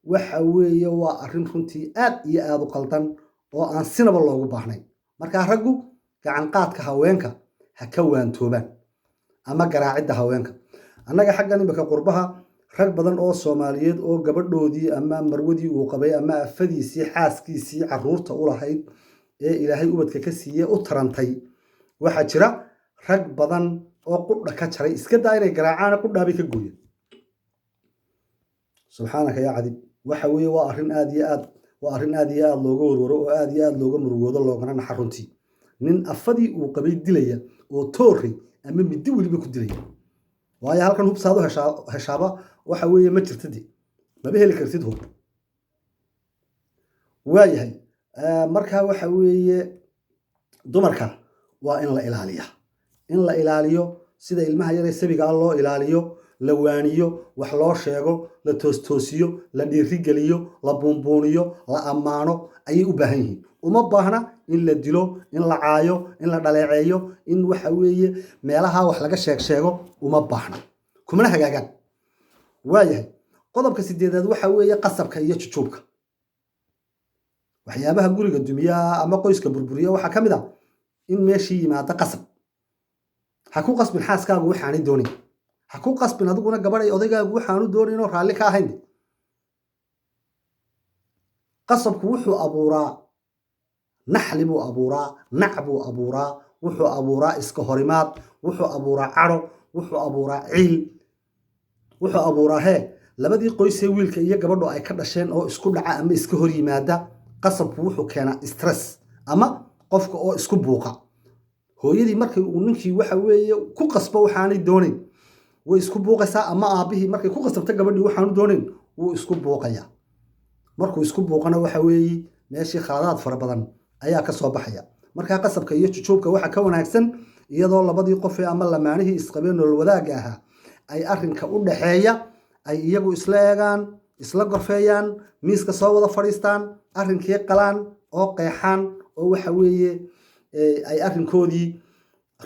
waxa weeye waa arrin runtii aad iyo aad u qaldan oo aan sinaba loogu baahnayn markaa raggu gacan qaadka haweenka ha ka waantoobaan ama garaacidda haweenka annaga xaggan imika qurbaha rag badan oo Soomaaliyeed oo gabadhoodii ama marwadii uu qabay ama afadiisii xaaskiisii caruurta u lahayd ee Ilaahay ubadka ka siiyay u tarantay waxa jira rag badan oo qudha ka jaray iska daa inay garaacaan qudhaabay ka gooyeen subxaanaka yaa cadib waxa weeye waa arrin aad iyo aad looga warwaro oo aad iyo aad looga murugoodo loogana naxar runtii nin afadii uu qabay dilaya oo toori ama midi waliba ku dilaya waayo halkan hubsaado heshaaba waxa weeye ma jirtadi ma heli kartid hub waayahay marka waxa weeye dumarka waa in la ilaaliyo sida ilmaha yar ee sabiga loo ilaaliyo la waaniyo wax loo sheego la toostoosiyo la dhiirigeliyo la buunbuuniyo la ammaano ayay u baahan yihiin uma baahna in la dilo in la caayo in la dhaleeceeyo in waxa weeye meelaha wax laga sheego uma baahna kumana hagaagaan waayahay qodobka 8aad waxa weeye qasabka iyo jujuubka waxyaabaha guriga dumiya ama qoyska burburiya waxa kamid ah in meeshii yimaada qasab ha ku qasbin xaaskaagu waxaan doonay ha ku qasbin adiguna gabadhay odaygaagu waxaanu doonayno raali ka ahayn qasabku wuxuu abuuraa naxli buu abuuraa nacbu abuuraa wuxuu abuuraa iska horimaad wuxuu abuuraa caro wuxuu abuuraa ciil wuxuu abuuraa labadii qoys ee wiilka iyo gabadhu ay ka dhasheen oo isku dhaca ama iska hor yimaada qasabku wuxuu keenaa stress ama qofka oo isku buuqa hooyadii markay uu ninkii waxa weeye ku qasbo waxaanay doonayn way isku buuqaysaa ama aabihii markay ku qasabta gabadhii waxaanu doonayn wuu isku buuqayaa markuu isku buuqana waxa weeye meeshii khaladaad fara badan ayaa ka soo baxaya marka qasabka iyo jujuubka waxa ka wanaagsan iyadoo labadii qof ama lamaanihii isqabeen nolol wadaaga ahaa ay arrinka u dhaxeeya ay iyagu isla eegaan isla gorfeeyaan miiska soo wada fadhiistaan arrinkii qalaan oo qeexaan oo waxa weeye ay arrinkoodii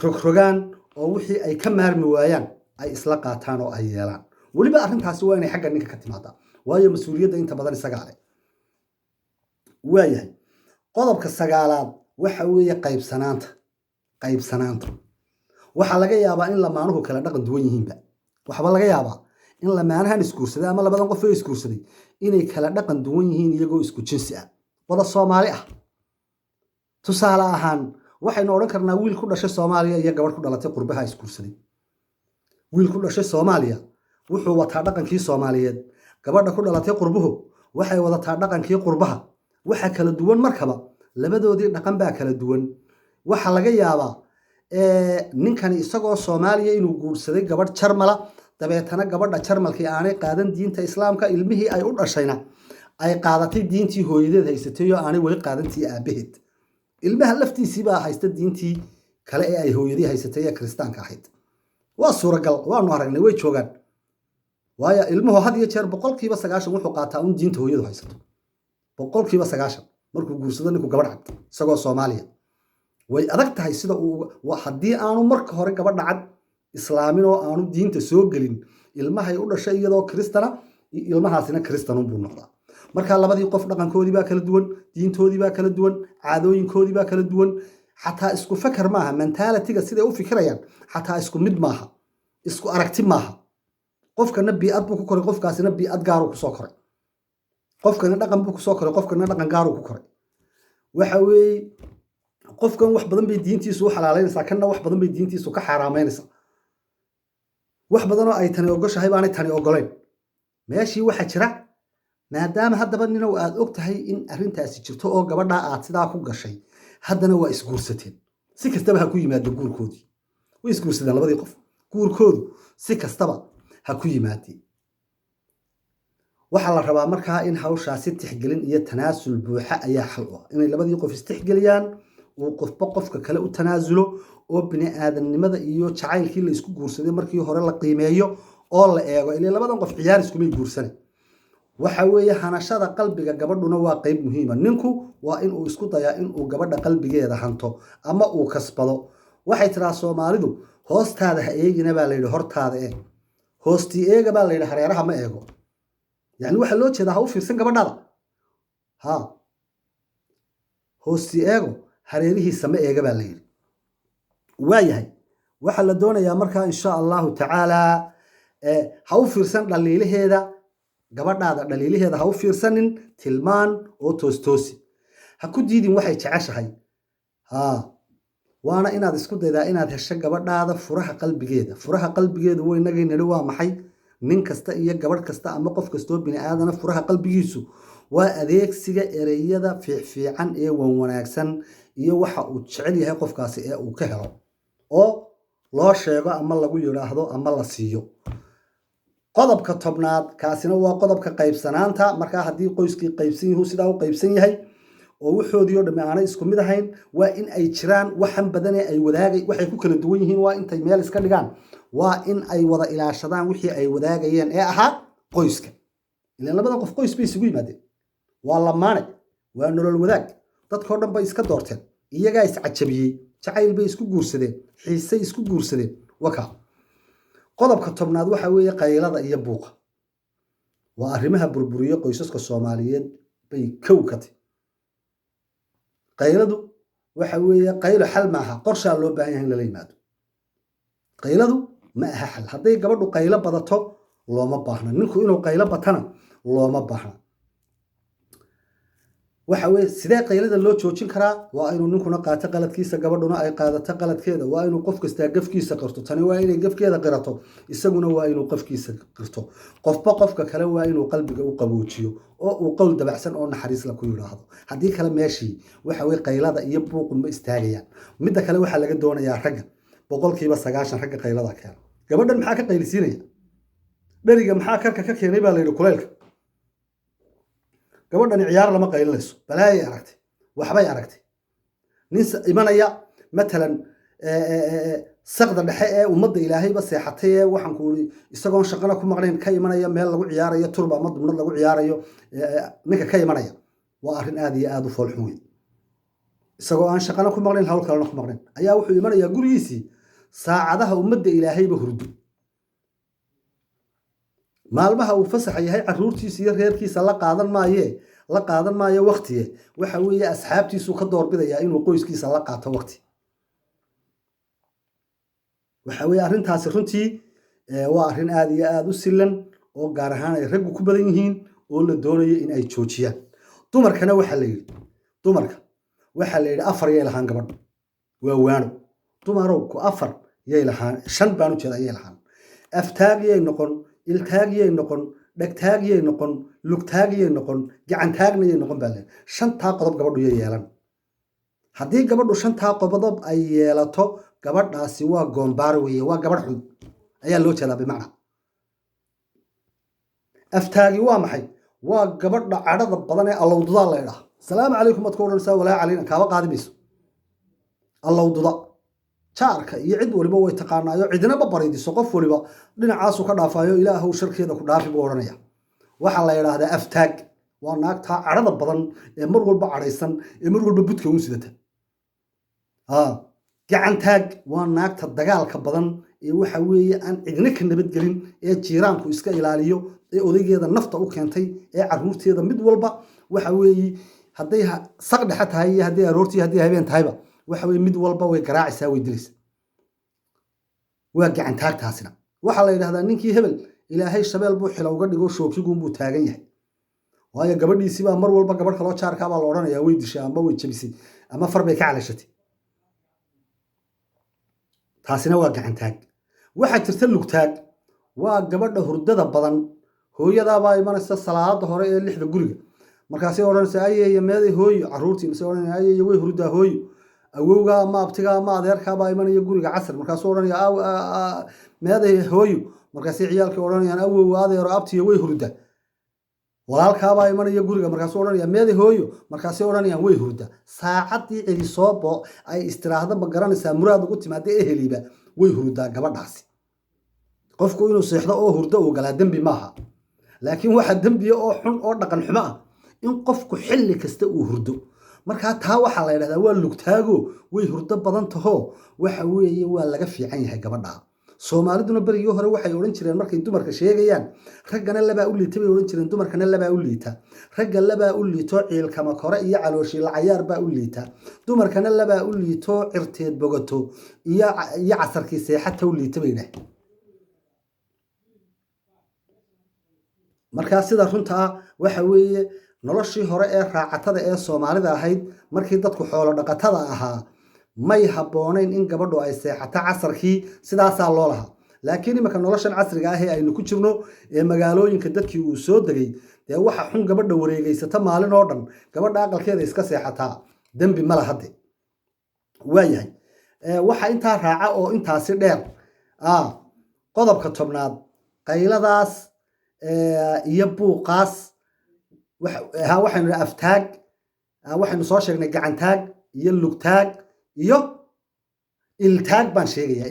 rogrogaan oo wixii ay ka maarmi waayaan ay isla qaataan oo ay yeelaan waliba arrintaasi waa inay xagga ninka ka timaada waayo mas'uuliyadda inta badan isaga leh waayahay qodobka 9aad waxa weeye qaybsanaanta waxa laga yaabaa in lamaanuhu kala dhaqan duwan yihiinba waxba laga yaabaa in lamaanahan isguursaday ama labadan qof ee isguursaday inay kala dhaqan duwan yihiin iyagoo isku jinsi ah wada Soomaali ah tusaale ahaan waxaynu oran karnaa wiil ku dhashay Soomaaliya iyo gabadh ku dhalatay qurbaha isguursaday wiil ku dhashay Soomaaliya wuxuu wataa dhaqankii Soomaaliyeed gabadha ku dhalatay qurbuhu waxay wadataa dhaqankii qurbaha waxa kala duwan markaba labadoodii dhaqan baa kala duwan waxa laga yaabaa ninkani isagoo Soomaaliya inuu guursaday gabadh Jarmala dabeetana gabadha Jarmalkii aanay qaadan diinta Islaamka ilmihii ay u dhashayna ay qaadatay diintii hooyadeed haysatay oo aanay wali qaadantii aabaheed ilmaha laftiisii baa haysta diintii kale ee ay hooyadii haysatay ee kristaanka ahayd waa suuragal waanu aragnay way joogaan waayo ilmuhu had iyo jeer 90% wuxuu qaataa un diinta hooyadu haysato 90% markuu guursado ninku gabadh cad isagoo Soomaaliya way adag tahay sida uu hadii aanu marka hore gabadh cad islaamin oo aanu diinta soo gelin ilmahay u dhashay iyadoo kristana ilmahaasina kristan buu noqdaa marka labadii qof dhaqankoodii baa kala duwan diintoodii baa kala duwan caadooyinkoodii baa kala duwan xataa isku fakar maaha mentality-ga sida u fikirayaan xataa isku mid maaha isku aragti maaha qofkana bi'ad buu ku koray qofkaasina bi'ad gaar uu ku soo koray qofkana dhaqan buu ku soo koray qofkana dhaqan gaar uu ku koray waxa weeye qofkan wax badan bay diintiisu u xalaaleynaysaa kana wax badan bay diintiisu ka xaraameynaysaa wax badan oo ay tani ogoshahay baanay tani ogoleen meeshii waxa jira maadaama haddaba ninow aad og tahay in arrintaasi jirto oo gabadha aad sidaa ku gashay haddana waa isguursateen si kastaba ha ku yimaado guurkoodii way isguursadeen labadii qof guurkoodu si kastaba ha ku yimaadeen waxa la rabaa markaa in hawshaasi tixgelin iyo tanaasul buuxa ayaa xal u ah inay labadii qof istixgeliyaan oo qofba qofka kale u tanaasulo oo bini aadamnimada iyo jacaylkii la isku guursaday markii hore la qiimeeyo oo la eego ilaa labadan qof ciyaar isku may guursanay waxa weeye hanashada qalbiga gabadhuna waa qayb muhiim ah ninku waa in uu isku dayaa in uu gabadha qalbigeeda hanto ama uu kasbado waxay tiraa Soomaalidu hoostaada ha eegina baa la yiri hortaada hoosti eega baa la yiri hareeraha ma eego يعني waxa loo jeedaa ha u fiirsan gabadhaada ha hoosti eego hareerihiisa ma eega baa la yidhi waayahay waxa la doonayaa markaa insha allahu tacaala ha u fiirsan dhaliilaheeda gabadhaada dhaliilaheeda ha u fiirsanin tilmaan oo toostoosi ha ku diidin waxay jeceshahay ha waana inaad isku daydaa inaad hesho gabadhaada furaha qalbigeeda weynagay nidhi waa maxay nin kasta iyo gabadh kasta ama qof kastoo bini aadana furaha qalbigiisu waa adeegsiga ereyada fiican ee wanaagsan iyo waxa uu jecel yahay qofkaasi ee uu ka helo oo loo sheego ama lagu yiraahdo ama la siiyo qodobka tobnaad kaasina waa qodobka qaybsanaanta marka haddii qoyskii qaybsan yahay sidaa u qaybsan yahay oo wuxoodii oo dhammaan isku mid ahayn waa in ay jiraan waxan badan ee ay wadaagay waxay ku kala duwan yihiin waa intay meel iska dhigaan waa in ay wada ilaashadaan wixii ay wadaagayeen ee ahaa qoyska ilaa labadan qof qoys bay isugu yimaadeen waa lamaane waa nolol wadaag dadkoo dhan bay iska doorteen iyagaa is cajabiyey jacayl bay isku guursadeen xiisay isku guursadeen waka qodobka tobnaad waxa weeye qaylada iyo buuqa waa arrimaha burburiyo qoysaska Soomaaliyeed bay kow ka tahay qayladu waxa weeye qaylo xal maaha qorshe loo baahan yahay in la yimaado qayladu ma aha xal haday gabadhu qaylo badato looma baahna ninku inuu qaylo batana looma baahna waxa weeye sidee qaylada loo joojin karaa waa inuu ninkuna qaato qaladkiisa gabadhuna ay qaadato qaladkeeda waa inuu qof kasta gafkiisa qirto tani waa inay gafkeeda qirato isaguna waa inuu qofkiisa qirto qofba qofka kale waa inuu qalbiga u qaboojiyo oo uu qowl dabacsan oo naxariis la ku yiraahdo hadii kale meeshii waxa weeye qaylada iyo buuqu ma istaagayaan midda kale waxa laga doonayaa ragga boqolkiiba 90 ragga qaylada keena gabadhan maxaa ka qaylisiinaya dhariga maxaa karka ka keenay baa la yiri kuleelka gabadhan ciyaar lama qaylinayso balaay aragtay waxbay aragtay nin imanaya matalan saqda dhexe ee ummadda ilaahayba seexatay ee waxaan ku isagoon shaqana ku maqnayn ka imanaya meel lagu ciyaarayo turba ama dumad lagu ciyaarayo ninka ka imanaya waa arrin aad iyo aad u fool xun isagoo aan shaqana ku maqnayn hawl kalena ku maqnayn ayaa wuxuu imanayaa gurigiisii saacadaha ummadda ilaahayba hurdo maalmaha uu fasax yahay caruurtiisa iyo reerkiisa la qaadan maayo waqtiye waxa weeye asxaabtiisu ka doorbidaya inuu qoyskiisa la qaato waqti waxa weeye arrintaasi runtii waa arrin aad iyo aad u silan oo gaar ahaan ay raggu ku badan yihiin oo la doonayo in ay joojiyaan dumarka waxa la yiri afar yay lahaan gabadh waa waano dumarku afar yay lahaan shan baan u jeedaa yay lahaan aftaagiyay noqon iltaagiyay noqon dhagtaagiyay noqon lugtaagiyay noqon gacantaagiyay noqon baa leeyahay shanta qodob gabadhu yeelan haddii gabadhu shanta qodob ay yeelato gabadhaasi waa goombaar weeye waa gabadh xun ayaa loo jeedaa bimacna aftaagi waa maxay waa gabadha cadhada badan ee allowduda la yiraahdo salaamu calaykum adku oranaysaa walaa calayna kaaba qaadimayso allowduda jaarka iyo cid waliba way taqaanaayo cidina ba baridiso qof waliba dhinacaas uu ka dhaafayo ilaahu sharkeeda ku dhaafi buu oranaya waxa la yiraahdaa aftaag waa naagta cadhada badan ee mar walba cadhaysan ee mar walba budka u sidata gacantaag waa naagta dagaalka badan ee waxa weeye aan cidina ka nabad gelin ee jiiraanku iska ilaaliyo ee odaygeeda nafta u keentay ee caruurteeda mid walba waxa weeye haday saq dhaxa tahay iyo haday aroortii haday habeen tahayba waxa weeye mid walba way garaacaysaa way dilaysaa waa gacantaagtaasina waxa la yiraahdaa ninkii hebel ilaahay shabeel buu xil uga dhigo shookigu buu taagan yahay waayo gabadhiisi baa mar walba gabadh kale oo jaarka baa la oranayaa way dishay ama way jabisay ama far bay ka calashatay taasina waa gacantaag waxa jirta lugtaag waa gabadha hurdada badan hooyada baa imanaysa salaada hore ee 6 guriga markaas ay oranaysaa ayeeyo meeday hooyo caruurtii mise oranaysaa ayeeyo way hurdaa hooyo awowga ma abtiga ma adeerka baa imanaya guriga casar markaas oranaya meeday hooyo markaas ciyaalka oranayaan awow adeero abtiyo way hurdaa walaalka baa imanaya guriga markaas oranaya meeday hooyo markaas oranayaan way hurdaa saacadii cidi soobo ay istiraahada ma garanaysaa muraad ugu timaada eheliba way hurdaa gabadhaasi qofku inuu seexdo oo hurdo oo gala dambi maaha laakiin waxa dambi oo xun oo dhaqan xumo ah in qofku xilli kasta uu hurdo marka taa waxa la yiraahdaa waa lugtaago way hurdo badan taho waxa weeye waa laga fiican yahay gabadha soomaaliduna berigii hore waxay odhan jireen markay dumarka sheegayaan raggana labaa u liita bay odhan jireen dumarkana labaa u liita ragga labaa u liito ciilkama kore iyo calooshii lacayaar baa u liita dumarkana labaa u liito cirteed bogato iyo casarkii seexata u liita bay dhah markaa sida runtaa waxa weeye noloshii hore ee raacatada ee soomaalida ahayd markii dadku xoolo dhaqatada ahaa may habboonayn in gabadhu ay seexato casarkii sidaasaa loo lahaa laakiin iminka noloshan casriga ah ee aynu ku jirno ee magaalooyinka dadkii uu soo degay dee waxa xun gabadha wareegaysata maalin oo dhan gabadha aqalkeeda iska seexataa dembi ma laha de waayahay waxa intaa raaca oo intaasi dheer qodobka 10aad qayladaas iyo buuqaas waxaynu aftaag waxaynu soo sheegnay gacantaag iyo lugtaag iyo iltaag baan sheegayaa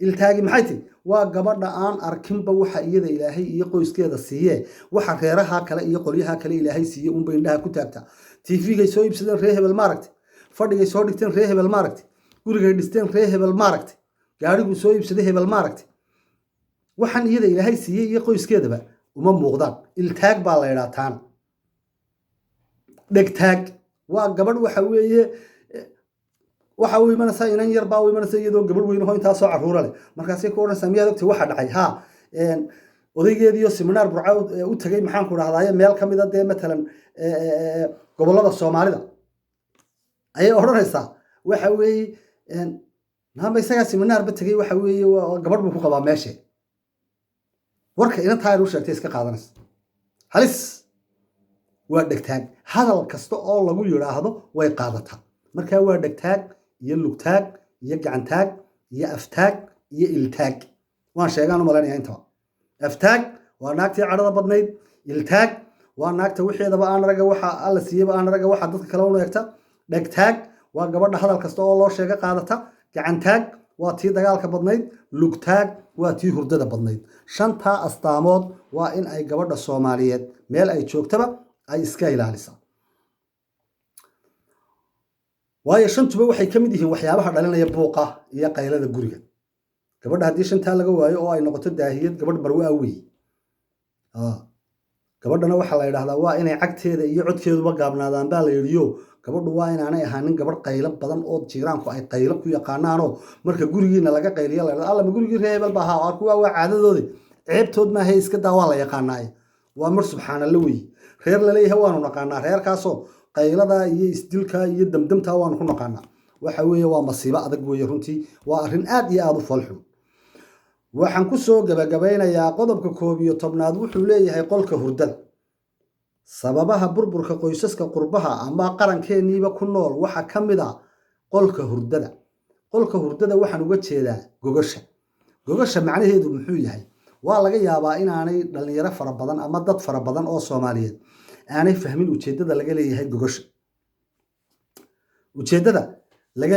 iltaagi maxay tahay waa gabadha aan arkinba waxa iyada ilaahay iyo qoyskeeda siiye waxa reeraha kale iyo qolyaha kale ilaahay siiye un bay indhaha ku taagta TV-gay soo iibsadeen reer hebel maaragtay fadhigay soo dhigteen reer hebel maaragtay gurigay dhisteen reer hebel maaragtay gaarigu soo iibsaday hebel maaragtay waxaan iyada ilaahay siiye iyo qoyskeedaba uma muuqdaan iltaag baa la yidhaa taana dhegtaag waa gabadh waxa uu imanaysaa inan yar baa uu imanaysaa iyadoo gabadh weyn oo intaa soo caruura leh markaasay ku odhanaysaa miyaad ogtay waxa dhacay odaygeediyo siminaar burca u tagay maxaan ku dhahdaye meel ka mid a dee matalan gobollada soomaalida ayay odhanaysaa waxa weeye naamba isagaa siminaarba tegay waxa weeye gabadh buu ku qabaa meeshe warka inantaa yar u sheegtay iska qaadanaysa halis waa dhegtaag hadal kasta oo lagu yidhaahdo way qaadataa markaa waa dhegtaag iyo lugtaag iyo gacantaag iyo aftaag iyo iltaag waan sheegaan u malaynayaa intaba aftaag waa naagtii cadhada badnayd iltaag waa naagta wixeedaba aan raga waxa alla siiyeyba aan raga waxa dadka kale u eegta dhegtaag waa gabadha hadal kasta oo loo sheega qaadata gacantaag waa tii dagaalka badnayd lugtaag waa tii hurdada badnayd shantaa astaamood waa in ay gabadha Soomaaliyeed meel ay joogtaba ay iska ilaalisaa waayo shantuba waxay ka mid yihiin waxyaabaha dhalinaya buuqa iyo qaylada guriga gabadha haddii shantaa laga waayo oo ay noqoto daahiyad gabadh marwe ah weeye gabadhana waxaa la yidhaahdaa waa inay cagteeda iyo codkeeduba gaabnaadaan baa la yidhiyo gabadhu waa inaanay ahaanin gabadh qaylo badan oo jiiraanku ay qaylo ku yaqaanaanoo marka gurigiina laga qayliyo la yidhahdo allama gurigii reer hebel baa ahaa kuwaa waa caadadoodi ceebtood maaha iska daa waa la yaqaanaaye waa mar subxaanalla weeye reer laleeyahay waanu naqaanaa reerkaasoo qaylada iyo isdilka iyo damdamta waanu ku naqaanaa waxa weeye waa masiibo adag weeye runtii waa arrin aad iyo aad u foolxun waxaan ku soo gabagabeynayaa qodobka 11aad wuxuu leeyahay qolka hurdada sababaha burburka qoysaska qurbaha ama qarankeeniiba ku nool waxa ka mid ah qolka hurdada waxaan uga jeedaa gogasha macnaheedu muxuu yahay waa laga yaabaa inaanay dhalinyaro fara badan ama dad fara badan oo Soomaaliyeed aanay fahmin ujeedada laga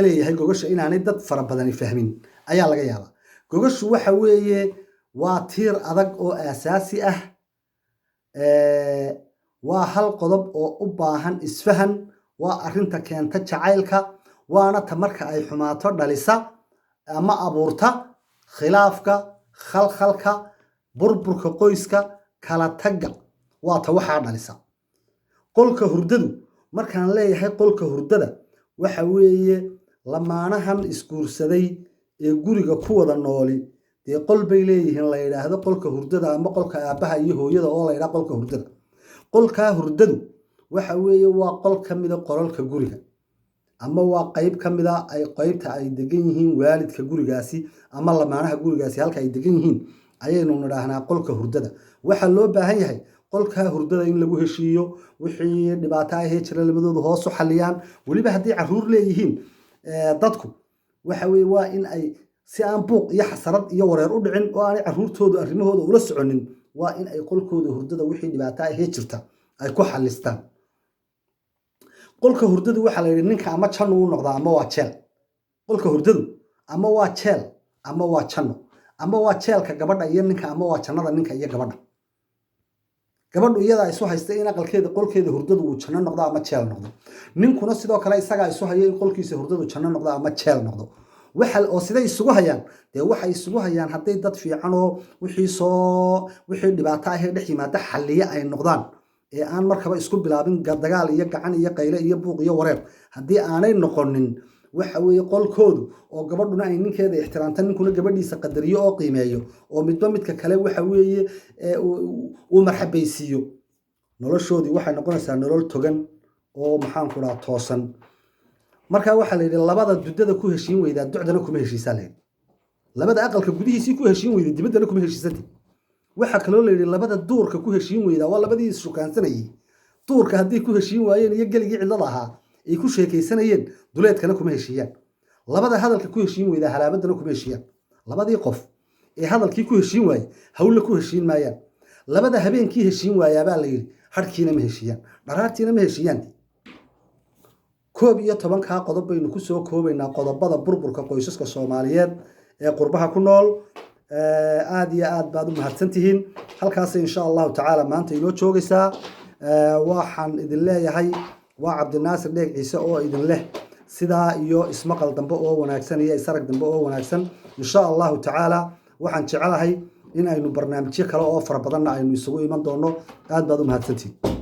leeyahay gogasha inaanay dad fara badan fahmin ayaa laga yaabaa gogashu waxa weeye waa tiir adag oo aasaasi ah waa hal qodob oo u baahan isfahan waa arinta keenta jacaylka waana ta marka ay xumaato dhalisa ama abuurta khilaafka khalkhalka burburka qoyska kala tagga waa ta waxaa dhalisa qolka hurdadu markaan leeyahay qolka hurdada waxa weeye lamaanahan isguursaday ee guriga ku wada nooli dee qol bay leeyihiin la yidhaahdo qolka hurdada ama qolka aabbaha iyo hooyada oo la yidhaahdo qolka hurdada qolkaa hurdadu waxa weeye waa qol ka mida qolalka guriga ama waa qayb ka mida qaybta ay degan yihiin waalidka gurigaasi ama lamaanaha gurigaasi halka ay degan yihiin ayaynu nidhaahnaa qolka hurdada waxaa loo baahan yahay qolkaa hurdada in lagu heshiiyo wixii dhibaato ahee jira labadoodu hoos u xalliyaan weliba haddii caruur leeyihiin dadku waxa weeye waa in ay si aan buuq iyo xasarad iyo wareer u dhicin oo aanay caruurtoodu arrimahooda ula soconin waa in ay qolkooda hurdada wixii dhibaato ahee jirta ay ku xallistaan qolka hurdadu waxaa la yidhi ninka ama janno u noqdaa ama waa jeel qolka hurdadu ama waa jeel ama waa janno ama waa jeelka gabadha iyo ninka ama waa jannada ninka iyo gabadha gabadhu iyada isu haysta in aqalkeeda qolkeeda hurdadu uu janno noqdo ama jeel noqdo ninkuna sidoo kale isagaa isu haya in qolkiisa hurdadu janno noqdo ama jeel noqdo waxa oo siday isugu hayaan dee waxay isugu hayaan hadday dad fiican oo wixii dhibaato ah ee dhex yimaada xalliye ay noqdaan ee aan markaba isku bilaabin dagaal iyo gacan iyo qayle iyo buuq iyo wareer haddii aanay noqonin waxa weeye qolkoodu oo gabadhuna ay ninkeeda ixtiraamta ninkuna gabadhiisa qadariyo oo qiimeeyo oo midba midka kale waxa weeye uu marxabaysiiyo noloshoodii waxay noqonaysaa nolol togan oo maxaan ku dhahaa toosan marka waxa la yidhi labada dudada ku heshiin weydaa ducdana kuma heshiisaa la yidhi labada aqalka gudihiisii ku heshiin weyday dibaddana kuma heshiisantay waxa kaloo la yidhi labada duurka ku heshiin weydaa waa labadii ishukaansanayay duurka haddii ku heshiin waayeen iyo geligii cidlada ahaa ay ku sheekaysanayeen duleedkana kuma heshiiyaan labada hadalka ku heshiin weydaa halaabadana kuma heshiiyaan labadii qof ee hadalkii ku heshiin waayey hawle ku heshiin maayaan labada habeenkii heshiin waayaabaa la yidhi harkiina ma heshiiyaan dharaartiina ma heshiiyaan 11 qodob baynu ku soo koobaynaa qodobada burburka qoysaska Soomaaliyeed ee qurbaha ku nool aad iyo aad baad u mahadsantihiin halkaas insha Allah tacaala maanta inoo joogaysaa waxaan idin leeyahay waa Cabdinaasir Dheeg Ciise oo idin leh sidaa iyo ismaqal dambe oo wanaagsan iyo isarag dambe oo wanaagsan insha Allah tacaala waxaan jecelahay in aynu barnaamijyo kale oo fara badan aynu isugu iman doono aad baad u mahadsantihiin